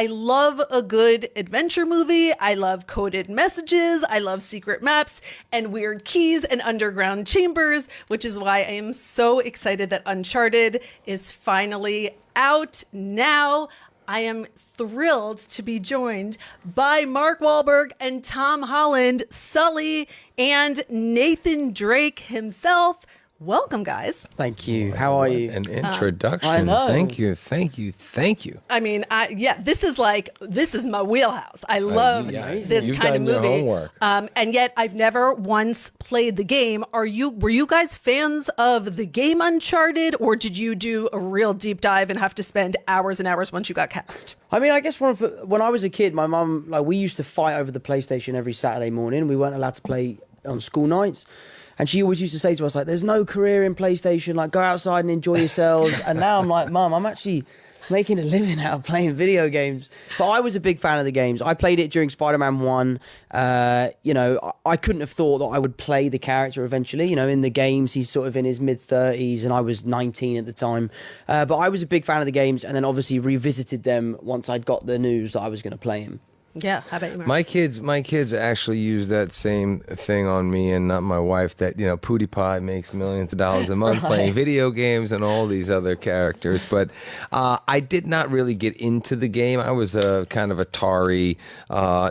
I love a good adventure movie. I love coded messages. I love secret maps and weird keys and underground chambers, which is why I am so excited that Uncharted is finally out now. I am thrilled to be joined by Mark Wahlberg and Tom Holland, Sully, and Nathan Drake himself. Welcome, guys. Thank you. How are you? An introduction. I know. Thank you. I mean, this is my wheelhouse. I love this You've kind of done your movie. homework. And yet I've never once played the game. Were you guys fans of the game Uncharted, or did you do a real deep dive and have to spend hours and hours once you got cast? I mean, I guess when I was a kid, my mum, we used to fight over the PlayStation every Saturday morning. We weren't allowed to play on school nights. And she always used to say to us, there's no career in PlayStation, go outside and enjoy yourselves. And now I'm like, Mum, I'm actually making a living out of playing video games. But I was a big fan of the games. I played it during Spider-Man 1. I couldn't have thought that I would play the character eventually. In the games, he's sort of in his mid-30s, and I was 19 at the time. But I was a big fan of the games, and then obviously revisited them once I'd got the news that I was going to play him. Yeah, how about you, Mark? My kids actually use that same thing on me and not my wife, that, PewDiePie makes millions of dollars a month playing video games and all these other characters. But I did not really get into the game. I was a kind of Atari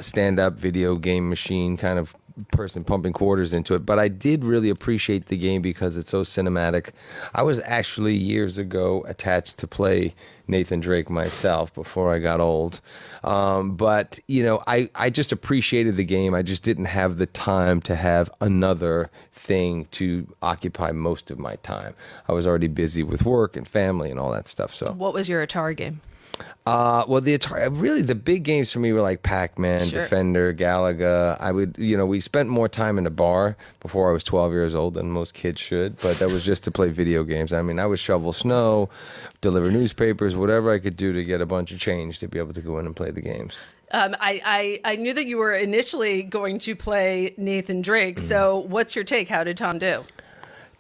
stand-up video game machine kind of person pumping quarters into it, but I did really appreciate the game because it's so cinematic. I was actually years ago attached to play Nathan Drake myself before I got old. But I just appreciated the game. I just didn't have the time to have another thing to occupy most of my time. I was already busy with work and family and all that stuff. So what was your Atari game? The Atari, really the big games for me were like Pac-Man, Sure. Defender, Galaga. I would, we spent more time in a bar before I was 12 years old than most kids should, but that was just to play video games. I mean, I would shovel snow, deliver newspapers, whatever I could do to get a bunch of change to be able to go in and play the games. I knew that you were initially going to play Nathan Drake. So what's your take? How did Tom do?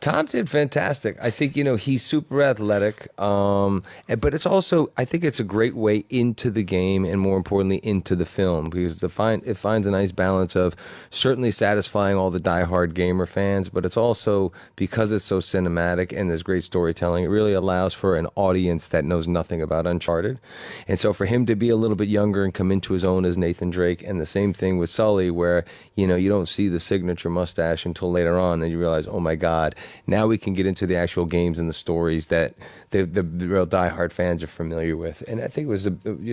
Tom did fantastic. I think, he's super athletic, but it's also, I think it's a great way into the game and more importantly into the film, because it finds a nice balance of certainly satisfying all the diehard gamer fans, but it's also, because it's so cinematic and there's great storytelling, it really allows for an audience that knows nothing about Uncharted. And so for him to be a little bit younger and come into his own as Nathan Drake, and the same thing with Sully, where, you don't see the signature mustache until later on, and you realize, oh my God, now we can get into the actual games and the stories that the real diehard fans are familiar with. And I think it was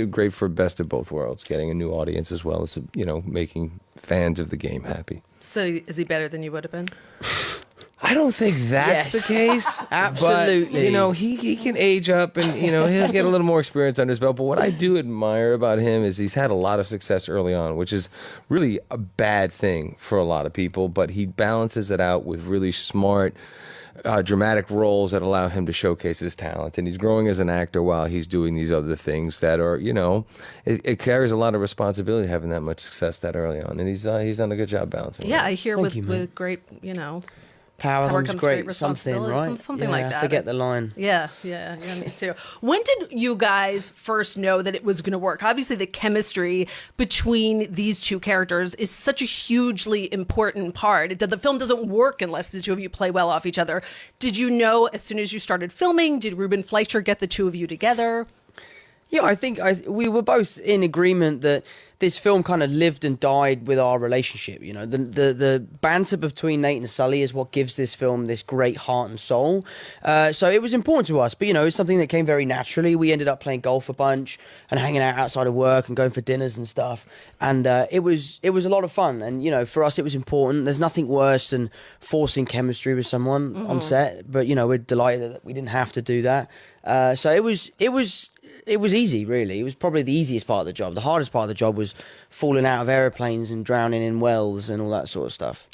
great for best of both worlds, getting a new audience as well as, making fans of the game happy. So is he better than you would have been? I don't think that's the case. Absolutely. But, he can age up and, he'll get a little more experience under his belt. But what I do admire about him is he's had a lot of success early on, which is really a bad thing for a lot of people. But he balances it out with really smart, dramatic roles that allow him to showcase his talent. And he's growing as an actor while he's doing these other things that are, it carries a lot of responsibility having that much success that early on. And he's done a good job balancing. Yeah, I hear with great, Power comes great responsibility, something, right? Something like that. I forget the line. Yeah, me too. When did you guys first know that it was going to work? Obviously, the chemistry between these two characters is such a hugely important part. The film doesn't work unless the two of you play well off each other. Did you know as soon as you started filming? Did Ruben Fleischer get the two of you together? Yeah, I think we were both in agreement that this film kind of lived and died with our relationship. The banter between Nate and Sully is what gives this film this great heart and soul. So it was important to us, but it's something that came very naturally. We ended up playing golf a bunch and hanging out outside of work and going for dinners and stuff. And it was a lot of fun. And for us, it was important. There's nothing worse than forcing chemistry with someone on set. But we're delighted that we didn't have to do that. So it was easy, really. It was probably the easiest part of the job. The hardest part of the job was falling out of airplanes and drowning in wells and all that sort of stuff.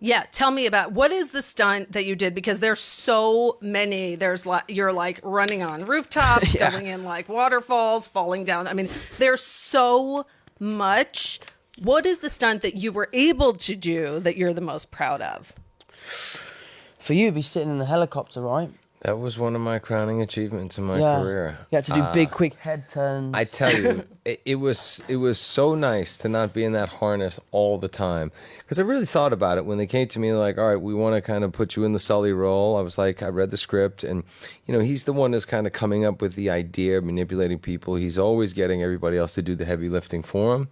Yeah, tell me about what is the stunt that you did, because there's so many. You're running on rooftops, going in waterfalls, falling down. I mean, there's so much. What is the stunt that you were able to do that you're the most proud of? For you, it'd be sitting in the helicopter, right? That was one of my crowning achievements in my career. You had to do big, quick head turns. I tell you, it was so nice to not be in that harness all the time, because I really thought about it when they came to me like, all right, we want to kind of put you in the Sully role. I was like, I read the script, and he's the one that's kind of coming up with the idea of manipulating people. He's always getting everybody else to do the heavy lifting for him.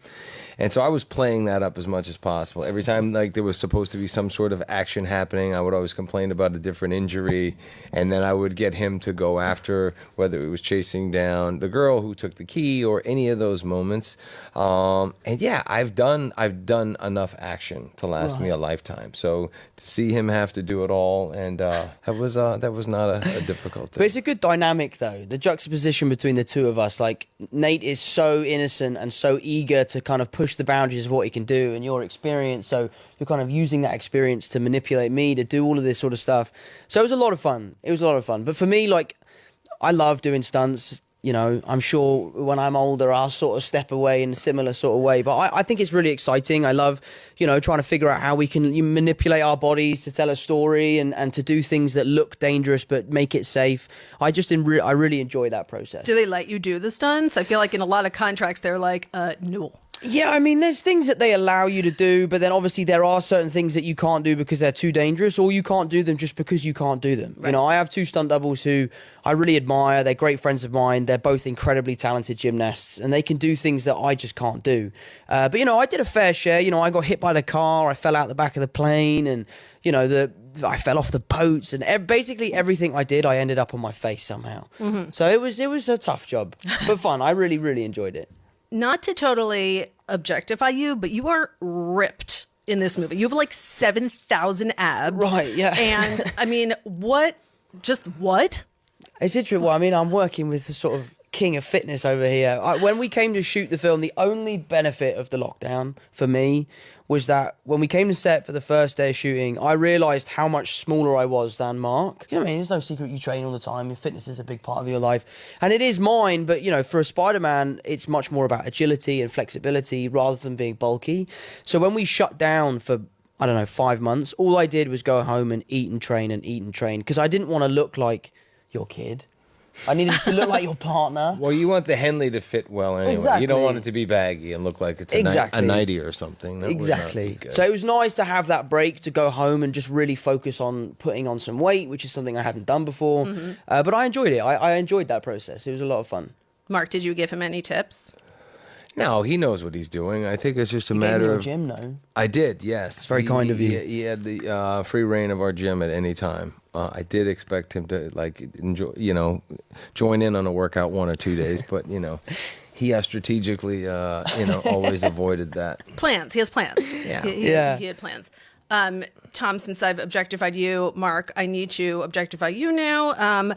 And so I was playing that up as much as possible. Every time like there was supposed to be some sort of action happening, I would always complain about a different injury, and then I would get him to go after, whether it was chasing down the girl who took the key or any of those moments. And yeah, I've done enough action to last me a lifetime. So to see him have to do it all, and that was not a difficult thing. But it's a good dynamic, though. The juxtaposition between the two of us, like Nate is so innocent and so eager to kind of push the boundaries of what he can do, and your experience, so you're kind of using that experience to manipulate me to do all of this sort of stuff. So it was a lot of fun. But for me, like, I love doing stunts. I'm sure when I'm older, I'll sort of step away in a similar sort of way. But I think it's really exciting. I love, trying to figure out how we can manipulate our bodies to tell a story and to do things that look dangerous but make it safe. I really enjoy that process. Do they let you do the stunts? I feel like in a lot of contracts, they're like, no. Yeah, I mean, there's things that they allow you to do, but then obviously there are certain things that you can't do because they're too dangerous, or you can't do them just because you can't do them. Right. I have two stunt doubles who I really admire. They're great friends of mine. They're both incredibly talented gymnasts, and they can do things that I just can't do. But I did a fair share. I got hit by the car, I fell out the back of the plane, and I fell off the boats, and basically everything I did, I ended up on my face somehow. Mm-hmm. So it was a tough job, but fun. I really, really enjoyed it. Not to totally objectify you, but you are ripped in this movie. You have like 7,000 abs. Right, yeah. And I mean, what? It's interesting. Well, I mean, I'm working with the sort of king of fitness over here. When we came to shoot the film, the only benefit of the lockdown for me was that when we came to set for the first day of shooting, I realised how much smaller I was than Mark. I mean, there's no secret you train all the time. Your fitness is a big part of your life. And it is mine, but, for a Spider-Man, it's much more about agility and flexibility rather than being bulky. So when we shut down for, 5 months, all I did was go home and eat and train because I didn't want to look like your kid. I needed to look like your partner. Well, you want the Henley to fit well anyway. Exactly. You don't want it to be baggy and look like it's a nighty or something. That exactly. Would not be good. So it was nice to have that break to go home and just really focus on putting on some weight, which is something I hadn't done before. Mm-hmm. But I enjoyed it. I enjoyed that process. It was a lot of fun. Mark, did you give him any tips? No, he knows what he's doing. I think it's just a you matter of... gym, no? I did, yes. It's very kind of you. He had the free reign of our gym at any time. I did expect him to enjoy, join in on a workout 1 or 2 days, but he has strategically, always avoided that. Plans. He has plans. Yeah. He had plans. Tom, since I've objectified you, Mark, I need to objectify you now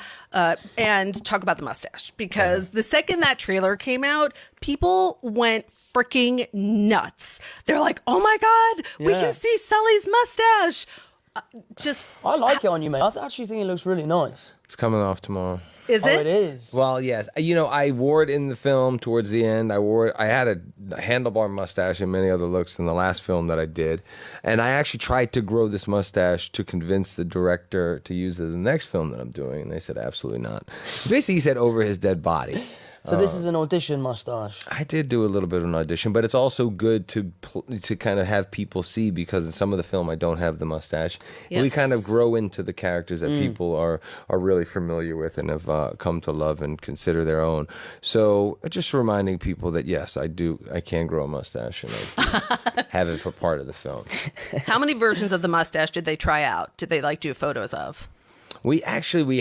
and talk about the mustache. Because the second that trailer came out, people went freaking nuts. They're like, oh my God, we can see Sully's mustache. I like it on you, mate. I actually think it looks really nice. It's coming off tomorrow. Is it? It is. Well, yes. I wore it in the film towards the end. I had a handlebar mustache and many other looks in the last film that I did. And I actually tried to grow this mustache to convince the director to use it in the next film that I'm doing. And they said, absolutely not. Basically, he said over his dead body. So this is an audition mustache. I did do a little bit of an audition, but it's also good to kind of have people see, because in some of the film I don't have the mustache. Yes. We kind of grow into the characters that people are really familiar with and have come to love and consider their own. So just reminding people that yes, I can grow a mustache and I have it for part of the film. How many versions of the mustache did they try out? Did they do photos of? We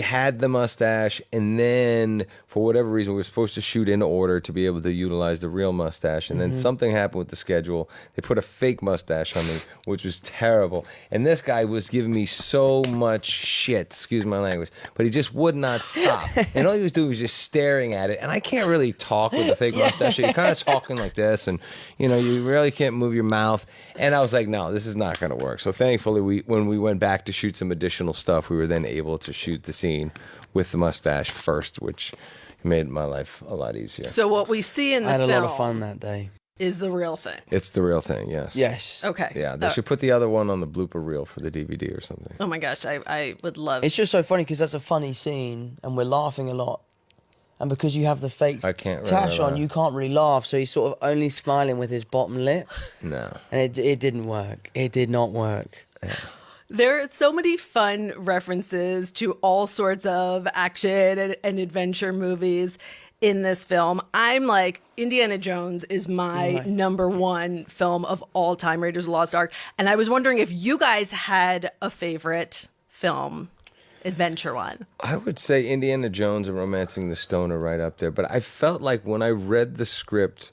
had the mustache, and then for whatever reason we were supposed to shoot in order to be able to utilize the real mustache, and then something happened with the schedule. They put a fake mustache on me, which was terrible. And this guy was giving me so much shit, excuse my language, but he just would not stop. And all he was doing was just staring at it. And I can't really talk with a fake mustache. You're kind of talking like this, and you really can't move your mouth. And I was like, no, this is not going to work. So thankfully, when we went back to shoot some additional stuff, we were then able to shoot the scene with the mustache first, which made my life a lot easier. So what we see in the film... I had a lot of fun that day. ...is the real thing. It's the real thing, yes. Yes. Okay. Yeah, they should put the other one on the blooper reel for the DVD or something. Oh my gosh, I would love... It's just so funny because that's a funny scene and we're laughing a lot. and because you have the fake I can't tash remember on, that. you can't really laugh. So he's sort of only smiling with his bottom lip, No. and it didn't work. It did not work. There are so many fun references to all sorts of action and adventure movies in this film. I'm like, Indiana Jones is my Right. number one film of all time, Raiders of the Lost Ark. And I was wondering if you guys had a favorite film, adventure one. I would say Indiana Jones and Romancing the Stone are right up there. But I felt like when I read the script,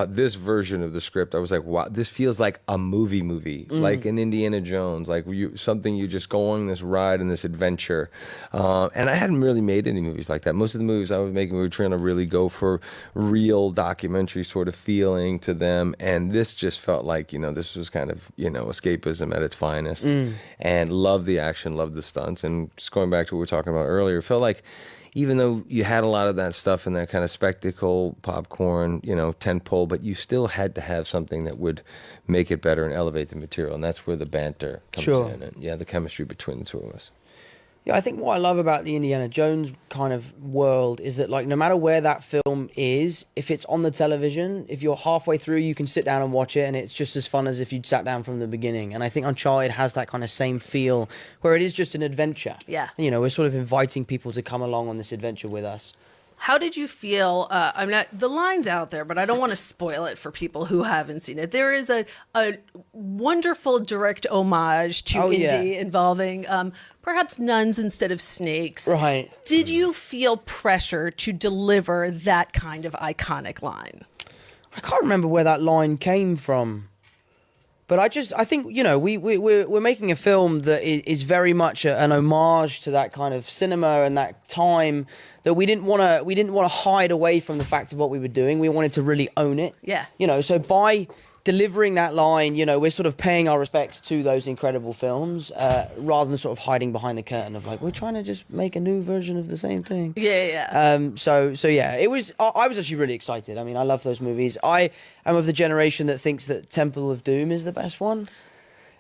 this version of the script, I was like, wow, this feels like a movie, like an Indiana Jones, like something you just go on this ride and this adventure. And I hadn't really made any movies like that. Most of the movies I was making, we were trying to really go for real documentary sort of feeling to them. And this just felt like, this was kind of, escapism at its finest. And loved the action, loved the stunts. And just going back to what we were talking about earlier, it felt like, even though you had a lot of that stuff and that kind of spectacle, popcorn, tentpole, but you still had to have something that would make it better and elevate the material. And that's where the banter comes in. And the chemistry between the two of us. Yeah, I think what I love about the Indiana Jones kind of world is that, like, no matter where that film is, if it's on the television, if you're halfway through, you can sit down and watch it, and it's just as fun as if you'd sat down from the beginning. And I think Uncharted has that kind of same feel, where it is just an adventure. Yeah. We're sort of inviting people to come along on this adventure with us. How did you feel? I'm not, the line's out there, but I don't want to spoil it for people who haven't seen it. There is a wonderful direct homage to Indy involving perhaps nuns instead of snakes. Right. Did you feel pressure to deliver that kind of iconic line? I can't remember where that line came from. But I think, we're making a film that is very much an homage to that kind of cinema and that time, that we didn't want to hide away from the fact of what we were doing. We wanted to really own it. Yeah. So by delivering that line, we're sort of paying our respects to those incredible films, rather than sort of hiding behind the curtain of like, we're trying to just make a new version of the same thing. Yeah. So yeah, it was. I was actually really excited. I mean, I love those movies. I am of the generation that thinks that Temple of Doom is the best one,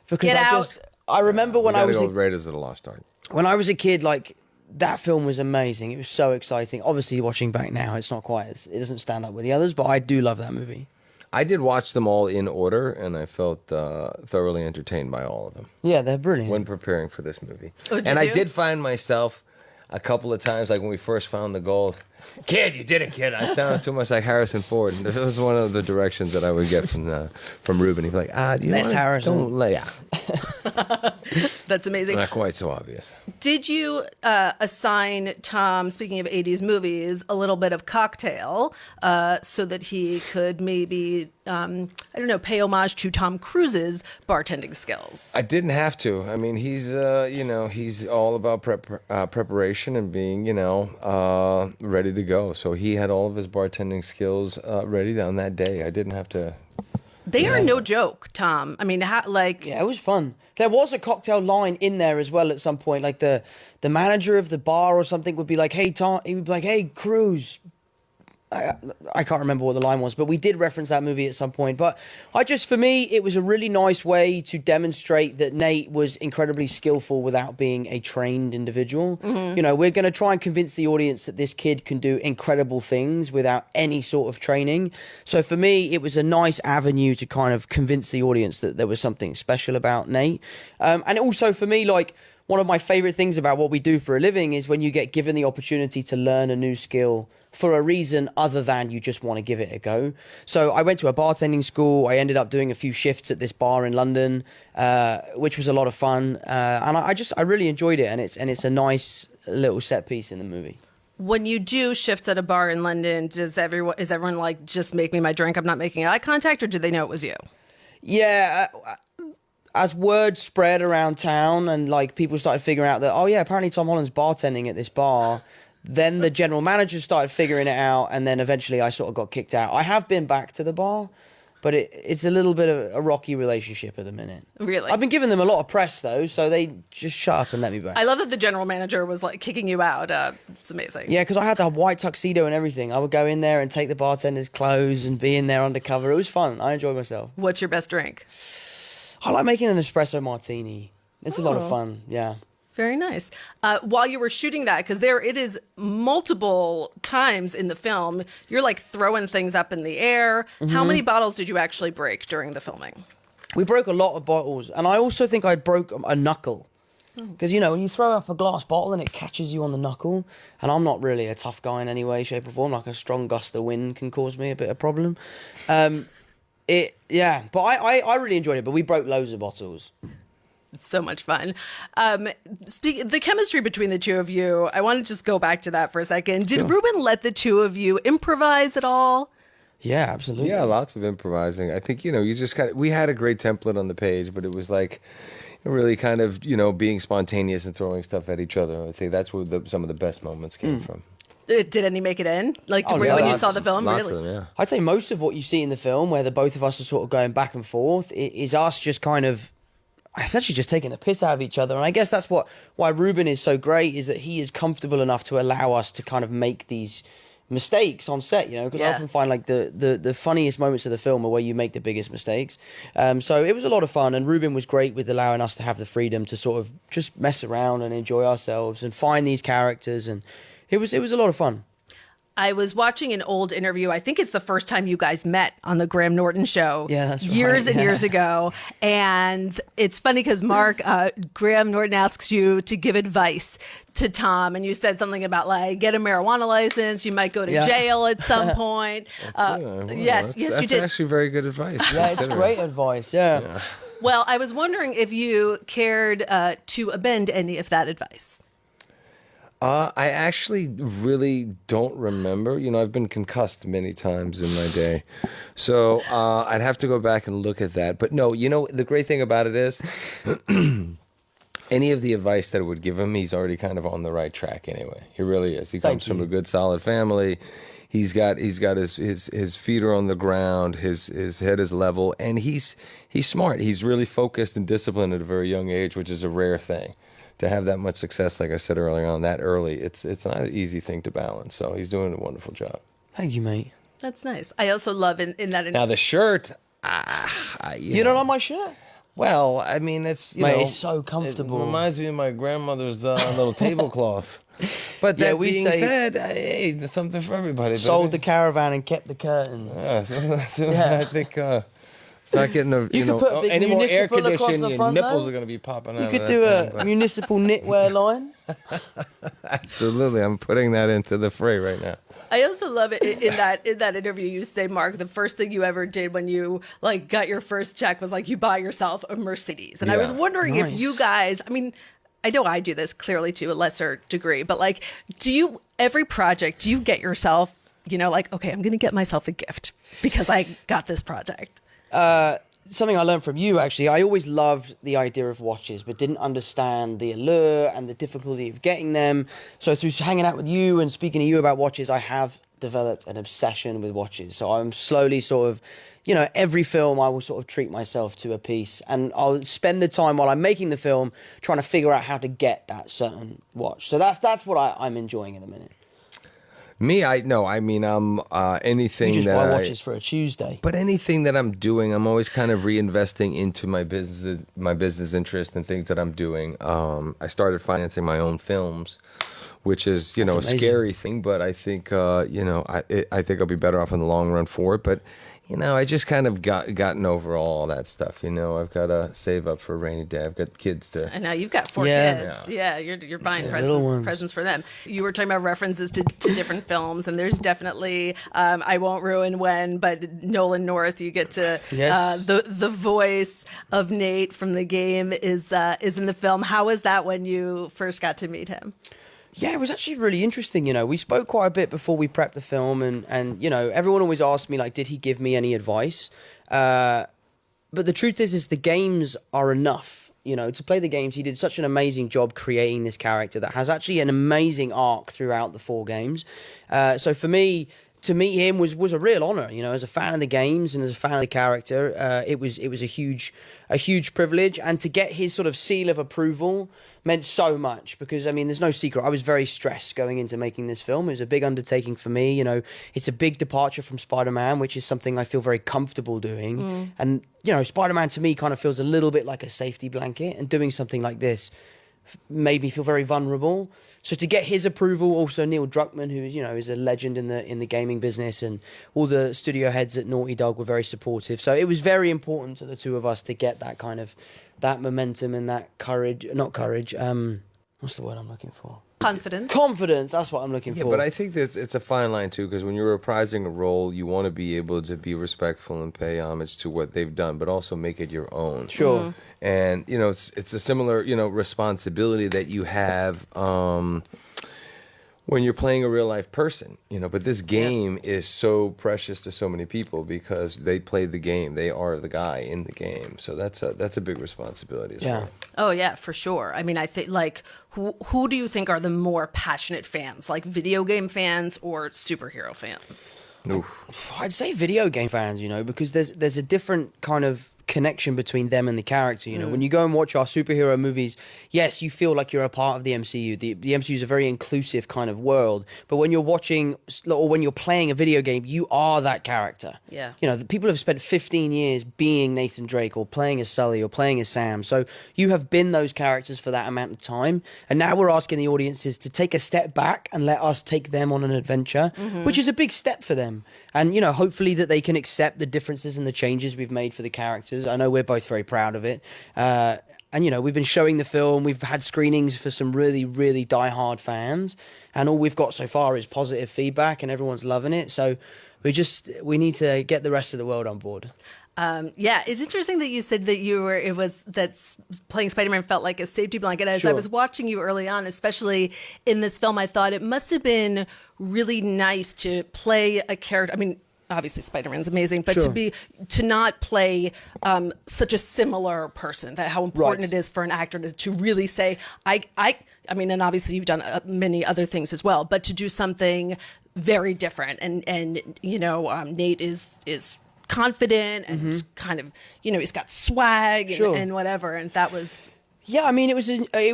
because I remember when I was go with Raiders of the Lost Ark. when I was a kid, like, that film was amazing. It was so exciting. Obviously, watching back now, it's not quite it doesn't stand up with the others, but I do love that movie. I did watch them all in order, and I felt thoroughly entertained by all of them. Yeah, they're brilliant. When preparing for this movie. Oh, did and you? I did find myself a couple of times, like when we first found the gold, kid, you did it, kid. I sounded too much like Harrison Ford. And this was one of the directions that I would get from Ruben. He'd be like, do you Less wanna- Harrison. Don't lay That's amazing. Not quite so obvious. Did you assign Tom, speaking of 80s movies, a little bit of cocktail so that he could maybe, pay homage to Tom Cruise's bartending skills? I didn't have to. I mean, he's all about preparation and being, ready to go. So he had all of his bartending skills ready on that day. I didn't have to. They are no joke, Tom. I mean, Yeah, it was fun. There was a cocktail line in there as well at some point. Like the manager of the bar or something would be like, "Hey Tom," he would be like, "Hey Cruz." I can't remember what the line was, but we did reference that movie at some point. But for me, it was a really nice way to demonstrate that Nate was incredibly skillful without being a trained individual. Mm-hmm. We're going to try and convince the audience that this kid can do incredible things without any sort of training. So for me, it was a nice avenue to kind of convince the audience that there was something special about Nate. And also for me, like, one of my favorite things about what we do for a living is when you get given the opportunity to learn a new skill for a reason other than you just want to give it a go. So I went to a bartending school. I ended up doing a few shifts at this bar in London, which was a lot of fun. And I really enjoyed it. And it's a nice little set piece in the movie. When you do shifts at a bar in London, is everyone like, just make me my drink, I'm not making eye contact, or did they know it was you? Yeah, as word spread around town and like people started figuring out that, oh yeah, apparently Tom Holland's bartending at this bar, then the general manager started figuring it out, and then eventually I sort of got kicked out. I have been back to the bar, but it's a little bit of a rocky relationship at the minute. Really? I've been giving them a lot of press though, so they just shut up and let me back. I love that the general manager was like kicking you out. It's amazing. Yeah, because I had the white tuxedo and everything. I would go in there and take the bartender's clothes and be in there undercover. It was fun. I enjoyed myself. What's your best drink? I like making an espresso martini. It's a lot of fun, yeah. Very nice. While you were shooting that, because it is multiple times in the film, you're like throwing things up in the air. How many bottles did you actually break during the filming? We broke a lot of bottles, and I also think I broke a knuckle. Because, you know, when you throw up a glass bottle and it catches you on the knuckle, and I'm not really a tough guy in any way, shape or form, like a strong gust of wind can cause me a bit of problem. But I really enjoyed it, but we broke loads of bottles. It's so much fun. The chemistry between the two of you, I want to just go back to that for a second. Did Ruben let the two of you improvise at all? Yeah, absolutely. Yeah, lots of improvising. I think, you just we had a great template on the page, but it was like really kind of, being spontaneous and throwing stuff at each other. I think that's where some of the best moments came from. Did any make it in? Like when you saw the film? Lots Really? of them, yeah. I'd say most of what you see in the film, where the both of us are sort of going back and forth, is us just kind of essentially just taking the piss out of each other. And I guess that's why Ruben is so great, is that he is comfortable enough to allow us to kind of make these mistakes on set, because I often find like the funniest moments of the film are where you make the biggest mistakes. So it was a lot of fun, and Ruben was great with allowing us to have the freedom to sort of just mess around and enjoy ourselves and find these characters, and it was a lot of fun. I was watching an old interview. I think it's the first time you guys met on the Graham Norton show. Yeah, that's right. Years and years ago. And it's funny because Mark, Graham Norton asks you to give advice to Tom, and you said something about like get a marijuana license. You might go to jail at some point. Yes, you did. That's actually very good advice. Yeah, it's great advice. Yeah. Well, I was wondering if you cared to amend any of that advice. I actually really don't remember. I've been concussed many times in my day. So I'd have to go back and look at that. But no, the great thing about it is any of the advice that I would give him, he's already kind of on the right track anyway. He really is. He comes from a good, solid family. He's got his feet are on the ground, his head is level, and he's smart. He's really focused and disciplined at a very young age, which is a rare thing. To have that much success, like I said earlier on, that early, it's not an easy thing to balance. So he's doing a wonderful job. Thank you, mate. That's nice. I also love in that. Now the shirt, you don't like my shirt? Well, I mean, it's it's so comfortable. It reminds me of my grandmother's little tablecloth. But that being said, hey, there's something for everybody. Sold the caravan and kept the curtains. I think. It's not getting could put a big any more air municipal across conditioning. the Your front, nipples though. are going to be popping out. You of could that do thing, a but- municipal knitwear line. Absolutely, I'm putting that into the fray right now. I also love it in that interview. You say, Mark, the first thing you ever did when you like got your first check was like you buy yourself a Mercedes. And I was wondering if you guys, I mean, I know I do this clearly to a lesser degree, but like, every project, do you get yourself, like, okay, I'm going to get myself a gift because I got this project? Something I learned from you, actually. I always loved the idea of watches, but didn't understand the allure and the difficulty of getting them. So through hanging out with you and speaking to you about watches, I have developed an obsession with watches. So I'm slowly sort of, every film I will sort of treat myself to a piece, and I'll spend the time while I'm making the film trying to figure out how to get that certain watch. So that's what I'm enjoying at the minute. Me, I'm anything You just that buy watches for a Tuesday. But anything that I'm doing, I'm always kind of reinvesting into my business interest and things that I'm doing. I started financing my own films, which is a scary thing, but I think I think I'll be better off in the long run for it. But I just kind of gotten over all that stuff. I've got to save up for a rainy day. I've got kids to. I know you've got 4 kids. Yeah, you're buying presents for them. You were talking about references to different films, and there's definitely I won't ruin when, but Nolan North. You get to the voice of Nate from the game is in the film. How was that when you first got to meet him? Yeah, it was actually really interesting. We spoke quite a bit before we prepped the film, and everyone always asked me, like, did he give me any advice? But the truth is the games are enough. To play the games, he did such an amazing job creating this character that has actually an amazing arc throughout the 4 games. So for me, to meet him was a real honor. As a fan of the games and as a fan of the character, it was a huge privilege, and to get his sort of seal of approval meant so much, because there's no secret, I was very stressed going into making this film. It was a big undertaking for me. It's a big departure from Spider-Man, which is something I feel very comfortable doing. And Spider-Man to me kind of feels a little bit like a safety blanket, and doing something like this made me feel very vulnerable. So to get his approval, also Neil Druckmann, who is a legend in the gaming business, and all the studio heads at Naughty Dog were very supportive. So it was very important to the two of us to get that momentum and that courage. Not courage. What's the word I'm looking for? Confidence. That's what I'm looking for. But I think that it's a fine line too, because when you're reprising a role, you want to be able to be respectful and pay homage to what they've done, but also make it your own. Sure. Mm-hmm. And it's a similar responsibility that you have when you're playing a real life person. But this game is so precious to so many people because they played the game. They are the guy in the game. So that's a big responsibility as well. Oh yeah, for sure. I mean, I think like who do you think are the more passionate fans, like video game fans or superhero fans? Oof. I'd say video game fans, because there's a different kind of connection between them and the character. When you go and watch our superhero movies, yes, you feel like you're a part of the MCU. The MCU is a very inclusive kind of world, but when you're watching or when you're playing a video game, you are that character. Yeah. The people have spent 15 years being Nathan Drake or playing as Sully or playing as Sam. So you have been those characters for that amount of time, and now we're asking the audiences to take a step back and let us take them on an adventure, which is a big step for them. And hopefully that they can accept the differences and the changes we've made for the characters. I know we're both very proud of it. And, we've been showing the film. We've had screenings for some really, really diehard fans. And all we've got so far is positive feedback and everyone's loving it. So we need to get the rest of the world on board. Yeah, it's interesting that you said that playing Spider-Man felt like a safety blanket. As I Sure. was watching you early on, especially in this film, I thought it must have been really nice to play a character. I mean, obviously Spider-Man's amazing, but Sure. to not play such a similar person, that how important Right. it is for an actor to really say, I mean, and obviously you've done many other things as well, but to do something very different. And Nate is confident and kind of, he's got swag Sure. and whatever. And that was... Yeah, I mean, it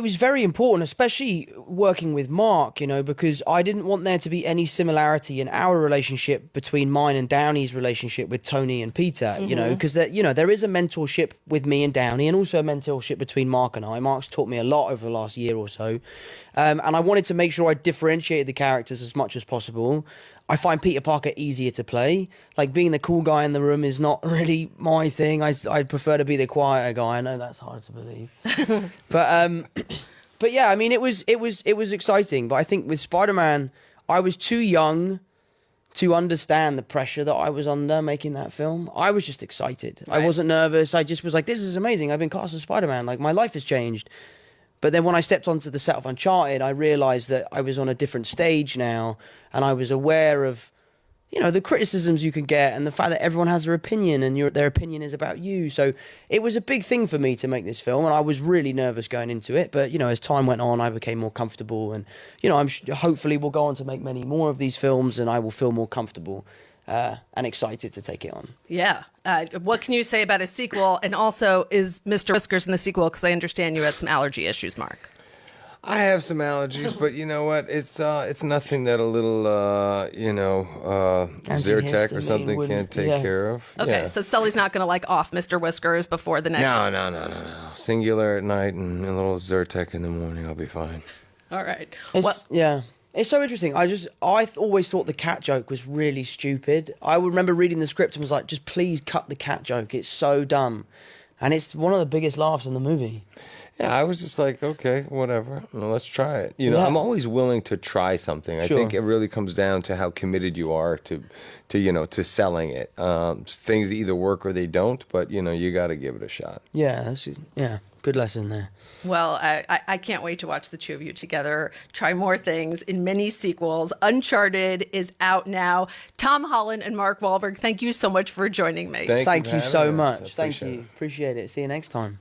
was very important, especially working with Mark, because I didn't want there to be any similarity in our relationship between mine and Downey's relationship with Tony and Peter, because there is a mentorship with me and Downey, and also a mentorship between Mark and I. Mark's taught me a lot over the last year or so, and I wanted to make sure I differentiated the characters as much as possible. I find Peter Parker easier to play. Like, being the cool guy in the room is not really my thing. I'd prefer to be the quieter guy. I know that's hard to believe. But yeah, I mean, it was exciting. But I think with Spider-Man, I was too young to understand the pressure that I was under making that film. I was just excited. Right. I wasn't nervous. I just was like, this is amazing. I've been cast as Spider-Man. Like, my life has changed. But then when I stepped onto the set of Uncharted, I realised that I was on a different stage now, and I was aware of, the criticisms you can get and the fact that everyone has their opinion and their opinion is about you. So it was a big thing for me to make this film, and I was really nervous going into it. But, as time went on, I became more comfortable, and, hopefully we'll go on to make many more of these films, and I will feel more comfortable and excited to take it on. Yeah. What can you say about a sequel? And also, is Mr. Whiskers in the sequel? Because I understand you had some allergy issues, Mark. I have some allergies, but you know what? It's nothing that a little Zyrtec or something can't take care of. Okay, Yeah. so Sully's not going to off Mr. Whiskers before the next. No. Singular at night and a little Zyrtec in the morning. I'll be fine. All right. It's so interesting. I always thought the cat joke was really stupid. I remember reading the script and was like, just please cut the cat joke. It's so dumb. And it's one of the biggest laughs in the movie. Yeah, I was just like, okay, whatever. Well, let's try it. Yeah. I'm always willing to try something. I Sure. think it really comes down to how committed you are to selling it. Things either work or they don't, but you got to give it a shot. Yeah, good lesson there. Well, I can't wait to watch the two of you together try more things in many sequels. Uncharted is out now. Tom Holland and Mark Wahlberg, thank you so much for joining me. Thank you for so having us. much. I Thank you. Appreciate it. See you next time.